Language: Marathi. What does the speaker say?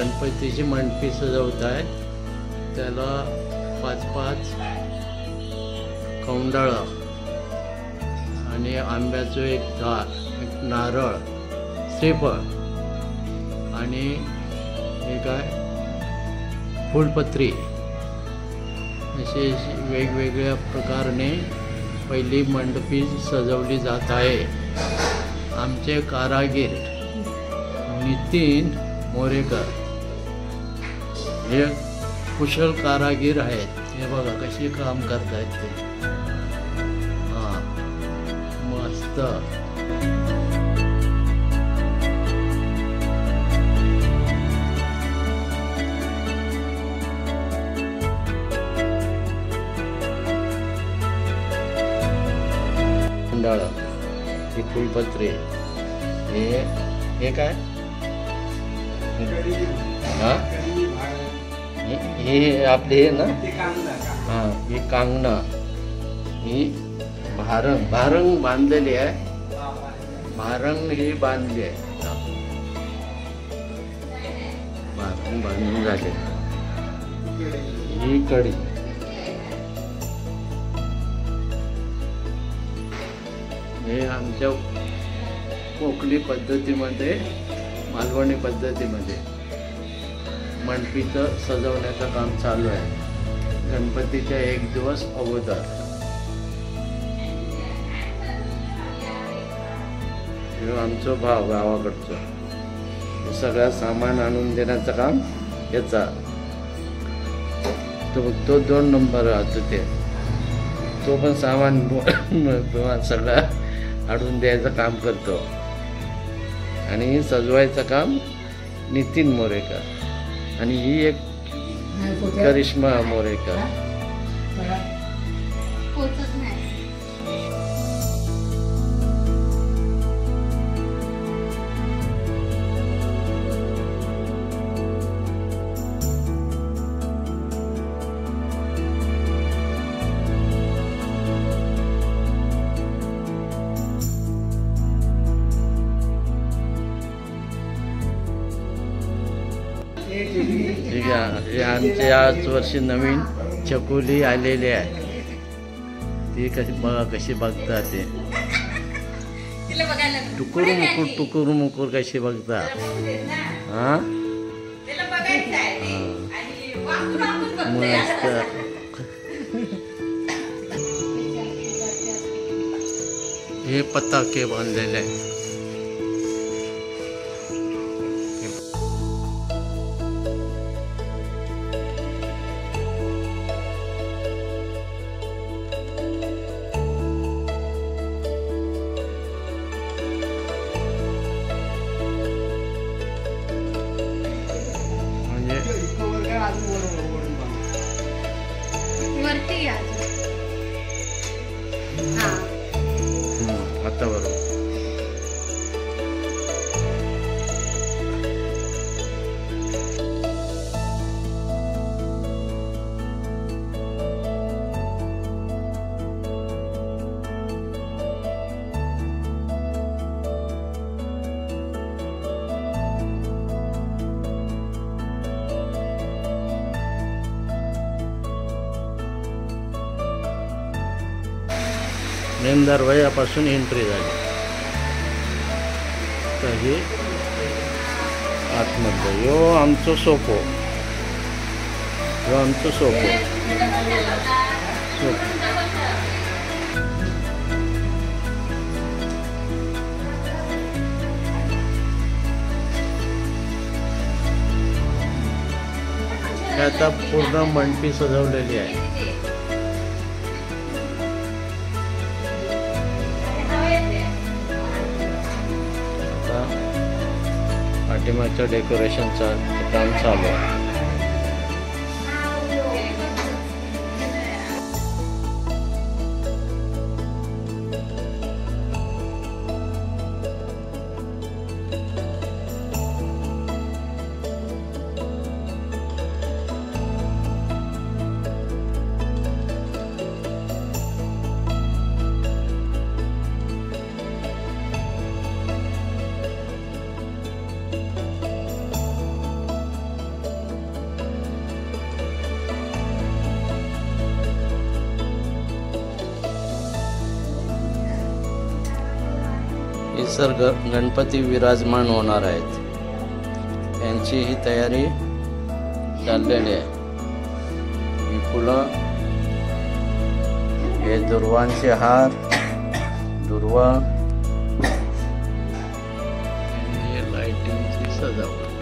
गणपतीची मंडपी सजवत आहे. त्याला 5-5 कौंडाळं आणि आंब्याचं एक झाड, एक नारळ, श्रीफळ आणि हे काय फुलपत्री असे वेगवेगळ्या प्रकाराने पहिली मंडपी सजवली जात आहे. आमचे कारागीर नितीन मोरेकर हे कुशल कारागीर आहेत. हे बघा कशी काम करतायत ते. हां मस्त. ही फुलपत्री हे काय हां हे आपले हे ना. हां ही कांगणं, ही भारंग बांधलेली आहे. भारंग ही बांधली आहे. भारंग बांधून झाले. ही कडी, हे आमच्या कोकणी पद्धतीमध्ये, मालवणी पद्धतीमध्ये मंडपीचं सजवण्याचं काम चालू आहे. गणपतीच्या 1 दिवस अगोदर. हे आमचं भाव गावाकडचं सगळं सामान आणून देण्याचं काम याचा. तो 2 नंबर राहतो ते. तो पण सामान सगळं आणून द्यायचं काम करतो. आणि सजवायचं काम नितीन मोरेकर आणि ही एक करिश्मा मोरेकर. ठीक आहे. हे आमचे आज वर्षी नवीन चकोली आलेली आहे. ती कशी बघता ते टुकुर मुकुर कशी बघता. हां मस्त. हे पताके बांधलेले आहे. आता बरोबर. मेन दरवाजापासून एंट्री झाली तर हे आतमध्ये. यो आमचं सोपो, आता पूर्ण मंडपी सजवलेली आहे. पाठीमागच्या डेकोरेशनचं काम चालू आहे. इतर गणपती विराजमान होणार आहेत, त्यांची ही तयारी चाललेली आहे. ही फुलं, हे दुर्वांचे हार, दुर्वा, हे लाइटिंगची सजावट.